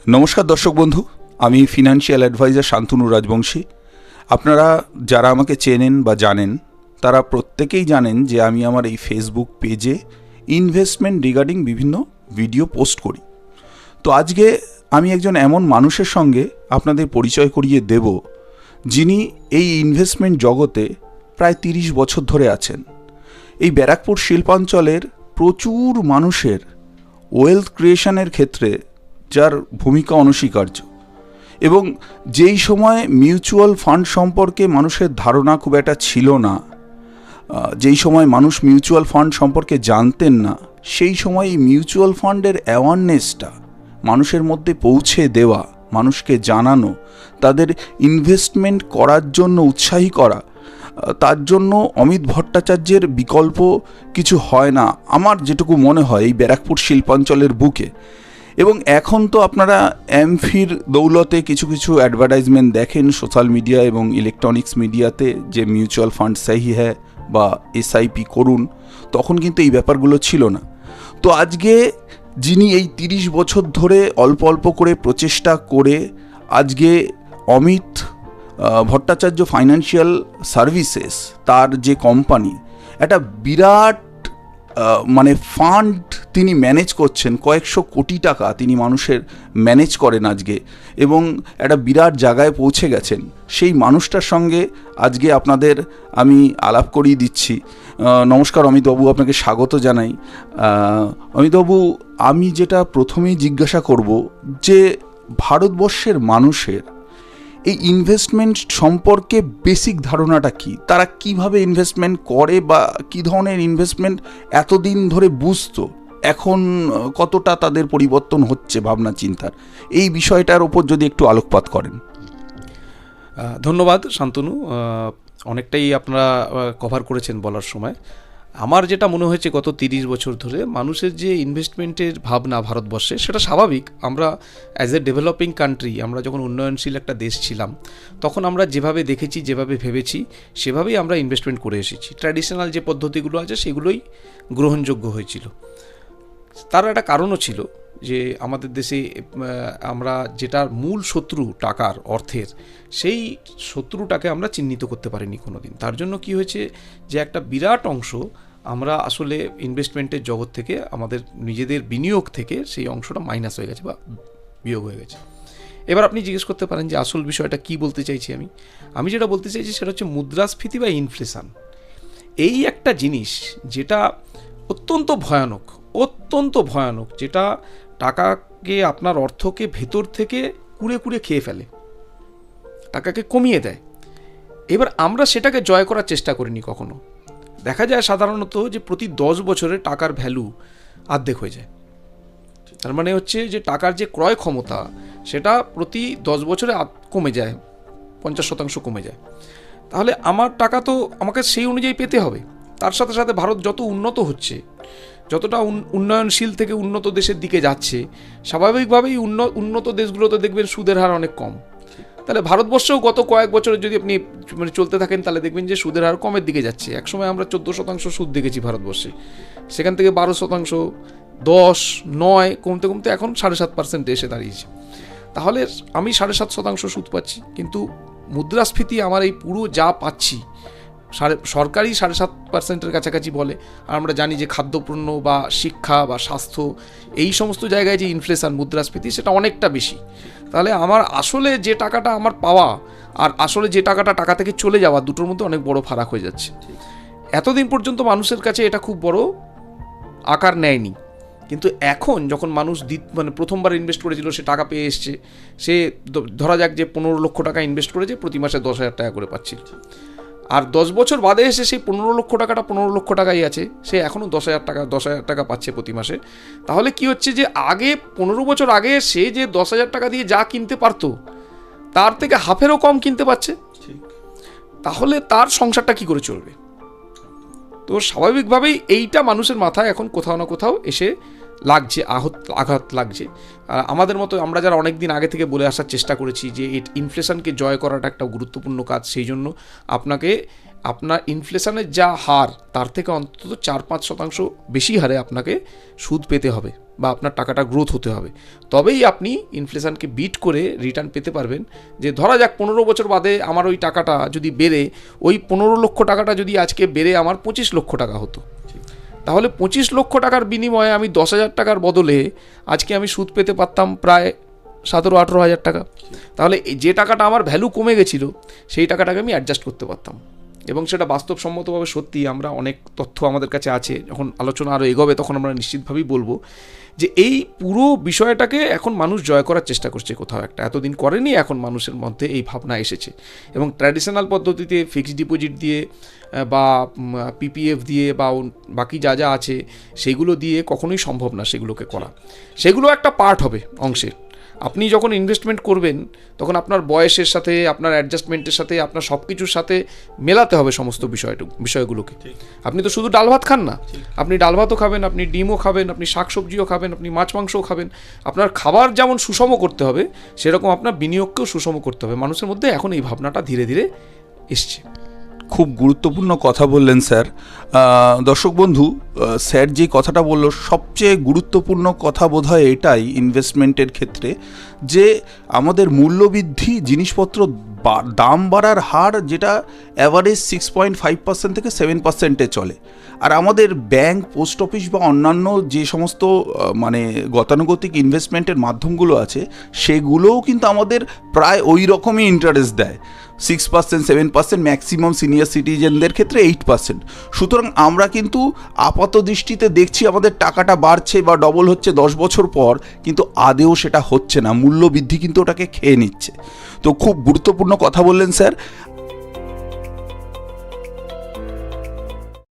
নমস্কার দর্শক বন্ধু, আমি ফিনান্সিয়াল অ্যাডভাইজার শান্তনু রাজবংশী। আপনারা যারা আমাকে চেনেন বা জানেন তারা প্রত্যেকেই জানেন যে আমি আমার এই ফেসবুক পেজে ইনভেস্টমেন্ট রিগার্ডিং বিভিন্ন ভিডিও পোস্ট করি। তো আজকে আমি একজন এমন মানুষের সঙ্গে আপনাদের পরিচয় করিয়ে দেব যিনি এই ইনভেস্টমেন্ট জগতে প্রায় 30 বছর ধরে আছেন। এই ব্যারাকপুর শিল্পাঞ্চলের প্রচুর মানুষের ওয়েলথ ক্রিয়েশনের ক্ষেত্রে যার ভূমিকা অনস্বীকার্য, এবং যেই সময় মিউচুয়াল ফান্ড সম্পর্কে মানুষের ধারণা খুব একটা ছিল না, যেই সময় মানুষ মিউচুয়াল ফান্ড সম্পর্কে জানতেন না, সেই সময় এই মিউচুয়াল ফান্ডের অ্যাওয়ারনেসটা মানুষের মধ্যে পৌঁছে দেওয়া, মানুষকে জানানো, তাদের ইনভেস্টমেন্ট করার জন্য উৎসাহী করা, তার জন্য অমিত ভট্টাচার্যের বিকল্প কিছু হয় না আমার যেটুকু মনে হয় এই ব্যারাকপুর শিল্পাঞ্চলের বুকে। এবং এখন তো আপনারা এমফির দৌলতে কিছু কিছু অ্যাডভার্টাইজমেন্ট দেখেন সোশ্যাল মিডিয়া এবং ইলেকট্রনিক্স মিডিয়াতে, যে মিউচুয়াল ফান্ড সাহি হ্যায় বা এসআইপি করুন। তখন কিন্তু এই ব্যাপারগুলো ছিল না। তো আজকে যিনি এই 30 বছর ধরে অল্প অল্প করে প্রচেষ্টা করে আজকে অমিত ভট্টাচার্য ফাইন্যান্সিয়াল সার্ভিসেস, তার যে কোম্পানি, একটা বিরাট ফান্ড তিনি ম্যানেজ করছেন, কয়েকশো কোটি টাকা তিনি মানুষের ম্যানেজ করেন আজকে, এবং একটা বিরাট জায়গায় পৌঁছে গেছেন। সেই মানুষটার সঙ্গে আজকে আপনাদের আমি আলাপ করিয়ে দিচ্ছি। নমস্কার অমিতবাবু, আপনাকে স্বাগত জানাই। অমিতবাবু, আমি যেটা প্রথমেই জিজ্ঞাসা করব যে ভারতবর্ষের মানুষের এই ইনভেস্টমেন্ট সম্পর্কে বেসিক ধারণাটা কি? তারা কিভাবে ইনভেস্টমেন্ট করে বা কী ধরনের ইনভেস্টমেন্ট এতদিন ধরে বুঝতো, এখন কতটা তাদের পরিবর্তন হচ্ছে ভাবনা চিন্তার, এই বিষয়টার ওপর যদি একটু আলোকপাত করেন। ধন্যবাদ শান্তনু, অনেকটাই আপনারা কভার করেছেন বলার সময়। আমার যেটা মনে হয়েছে গত 30 বছর ধরে মানুষের যে ইনভেস্টমেন্টের ভাবনা ভারতবর্ষে, সেটা স্বাভাবিক। আমরা অ্যাজ এ ডেভেলপিং কান্ট্রি, আমরা যখন উন্নয়নশীল একটা দেশ ছিলাম, তখন আমরা যেভাবে দেখেছি, যেভাবে ভেবেছি, সেভাবেই আমরা ইনভেস্টমেন্ট করে এসেছি। ট্র্যাডিশনাল যে পদ্ধতিগুলো আছে সেগুলোই গ্রহণযোগ্য হয়েছিল। তার একটা কারণও ছিল যে আমাদের দেশে আমরা যেটার মূল শত্রু টাকার, অর্থের, সেই শত্রুটাকে আমরা চিহ্নিত করতে পারিনি কোনোদিন। তার জন্য কি হয়েছে যে একটা বিরাট অংশ আমরা আসলে ইনভেস্টমেন্টের জগৎ থেকে, আমাদের নিজেদের বিনিয়োগ থেকে সেই অংশটা মাইনাস হয়ে গেছে বা বিয়োগ হয়ে গেছে। এবার আপনি জিজ্ঞেস করতে পারেন যে আসল বিষয়টা কি বলতে চাইছি আমি যেটা বলতে চাইছি সেটা হচ্ছে মুদ্রাস্ফীতি বা ইনফ্লেশন। এই একটা জিনিস যেটা অত্যন্ত ভয়ানক, যেটা টাকাকে, আপনার অর্থকে ভেতর থেকে কুড়ে কুড়ে খেয়ে ফেলে, টাকাকে কমিয়ে দেয়। এবার আমরা সেটাকে জয় করার চেষ্টা করিনি কখনো। দেখা যায় সাধারণত যে প্রতি 10 বছরে টাকার ভ্যালু অর্ধেক হয়ে যায়। তার মানে হচ্ছে যে টাকার যে ক্রয় ক্ষমতা, সেটা প্রতি 10 বছরে কমে যায়, 50% কমে যায়। তাহলে আমার টাকা তো আমাকে সেই অনুযায়ী পেতে হবে। তার সাথে সাথে ভারত যত উন্নত হচ্ছে, যতটা উন্নয়নশীল থেকে উন্নত দেশের দিকে যাচ্ছে, স্বাভাবিকভাবেই উন্নত দেশগুলোতে দেখবেন সুদের হার অনেক কম। তাহলে ভারতবর্ষেও গত কয়েক বছরে যদি আপনি চলতে থাকেন, তাহলে দেখবেন যে সুদের হার কমের দিকে যাচ্ছে। একসময় আমরা 14% সুদ দেখেছি ভারতবর্ষে, সেখান থেকে 12%, 10, 9 কমতে কমতে এখন 7.5% এসে দাঁড়িয়েছে। তাহলে আমি 7.5% সুদ পাচ্ছি, কিন্তু মুদ্রাস্ফীতি আমার এই পুরো যা পাচ্ছি, সরকারি 7.5%-এর কাছাকাছি বলে। আর আমরা জানি যে খাদ্যপণ্য বা শিক্ষা বা স্বাস্থ্য, এই সমস্ত জায়গায় যে ইনফ্লেশন, মুদ্রাস্ফীতি, সেটা অনেকটা বেশি। তাহলে আমার আসলে যে টাকাটা আমার পাওয়া আর আসলে যে টাকা থেকে চলে যাওয়া, দুটোর মধ্যে অনেক বড় ফারাক হয়ে যাচ্ছে। এতদিন পর্যন্ত মানুষের কাছে এটা খুব বড় আকার নেয়নি, কিন্তু এখন যখন মানুষ প্রথমবার ইনভেস্ট করেছিল, সে টাকা পেয়ে এসছে, সে ধরা যাক যে 15 লক্ষ টাকা ইনভেস্ট করেছে, প্রতি মাসে 10,000 টাকা করে পাচ্ছিল। আর 10 বছর বাদে এসে সেই 15 লক্ষ টাকাটা 15 লক্ষ টাকাই আছে, সে এখনও 10,000 টাকা পাচ্ছে প্রতি মাসে। তাহলে কি হচ্ছে যে আগে 15 বছর আগে সে যে 10,000 টাকা দিয়ে যা কিনতে পারতো, তার থেকে হাফেরও কম কিনতে পারছে। তাহলে তার সংসারটা কি করে চলবে? তো স্বাভাবিকভাবেই এইটা মানুষের মাথায় এখন কোথাও না কোথাও এসে লাগছে, আঘাত লাগছে। আমাদের মতো আমরা যারা অনেক দিন আগে থেকে বলে আসার চেষ্টা করেছি যে ইনফ্লেশনকে জয় করাটা একটা গুরুত্বপূর্ণ কাজ, সেই জন্য আপনাকে আপনার ইনফ্লেশনের যা হার, তার থেকে অন্তত 4-5% বেশি হারে আপনাকে সুদ পেতে হবে। বা আপনার টাকাটা গ্রোথ হতে হবে, তবেই আপনি ইনফ্লেশনকে বিট করে রিটার্ন পেতে পারবেন। যে ধরা যাক 15 বছর বাদে আমার ওই টাকাটা যদি বেড়ে, ওই 15 লক্ষ টাকাটা যদি আজকে বেড়ে আমার 25 লক্ষ টাকা হতো, তাহলে 25 লক্ষ টাকার বিনিময়ে আমি 10,000 টাকার বদলে আজকে আমি সুদ পেতে পারতাম প্রায় 17-18 হাজার টাকা। তাহলে যে টাকাটা আমার ভ্যালু কমে গেছিলো সেই টাকাটাকে আমি অ্যাডজাস্ট করতে পারতাম। এবং সেটা বাস্তবসম্মতভাবে সত্যি, আমরা অনেক তথ্য আমাদের কাছে আছে, যখন আলোচনা আরও এগোবে তখন আমরা নিশ্চিতভাবেই বলবো যে এই পুরো বিষয়টাকে এখন মানুষ জয় করার চেষ্টা করছে কোথাও একটা, এতদিন করেনি, এখন মানুষের মধ্যে এই ভাবনা এসেছে। এবং ট্র্যাডিশনাল পদ্ধতিতে ফিক্সড ডিপোজিট দিয়ে বা পিপিএফ দিয়ে বা বাকি যা যা আছে সেগুলো দিয়ে কখনোই সম্ভব না সেগুলোকে করা। সেগুলো একটা পার্ট হবে অংশে। আপনি যখন ইনভেস্টমেন্ট করবেন তখন আপনার বয়সের সাথে, আপনার অ্যাডজাস্টমেন্টের সাথে, আপনার সব কিছুর সাথে মেলাতে হবে সমস্ত বিষয়গুলোকে। আপনি তো শুধু ডাল ভাত খান না, আপনি ডাল ভাতও খাবেন, আপনি ডিমও খাবেন, আপনি শাকসবজিও খাবেন, আপনি মাছ মাংসও খাবেন। আপনার খাবার যেমন সুষম করতে হবে, সেরকম আপনার বিনিয়োগকেও সুষম করতে হবে। মানুষের মধ্যে এখন এই ভাবনাটা ধীরে ধীরে এসছে। খুব গুরুত্বপূর্ণ কথা বললেন স্যার। দর্শক বন্ধু, স্যার যে কথাটা বলল সবচেয়ে গুরুত্বপূর্ণ কথা বোধহয় এটাই ইনভেস্টমেন্টের ক্ষেত্রে, যে আমাদের মূল্যবৃদ্ধি, জিনিসপত্র দাম বাড়ার হার যেটা অ্যাভারেজ 6.5% থেকে 7% চলে, আর আমাদের ব্যাংক, পোস্ট অফিস বা অন্যান্য যে সমস্ত মানে গতানুগতিক ইনভেস্টমেন্টের মাধ্যমগুলো আছে সেগুলোও কিন্তু আমাদের প্রায় ওই রকমই ইন্টারেস্ট দেয়, 6%, 7%, ম্যাক্সিমাম সিনিয়র সিটিজেনদের ক্ষেত্রে 8%। সুতরাং আমরা কিন্তু আপাত দৃষ্টিতে দেখছি আমাদের টাকাটা বাড়ছে বা ডবল হচ্ছে 10 বছর পর, কিন্তু আদেও সেটা হচ্ছে না, মূল্যবৃদ্ধি কিন্তু ওটাকে খেয়ে নিচ্ছে। তো খুব গুরুত্বপূর্ণ কথা বললেন স্যার।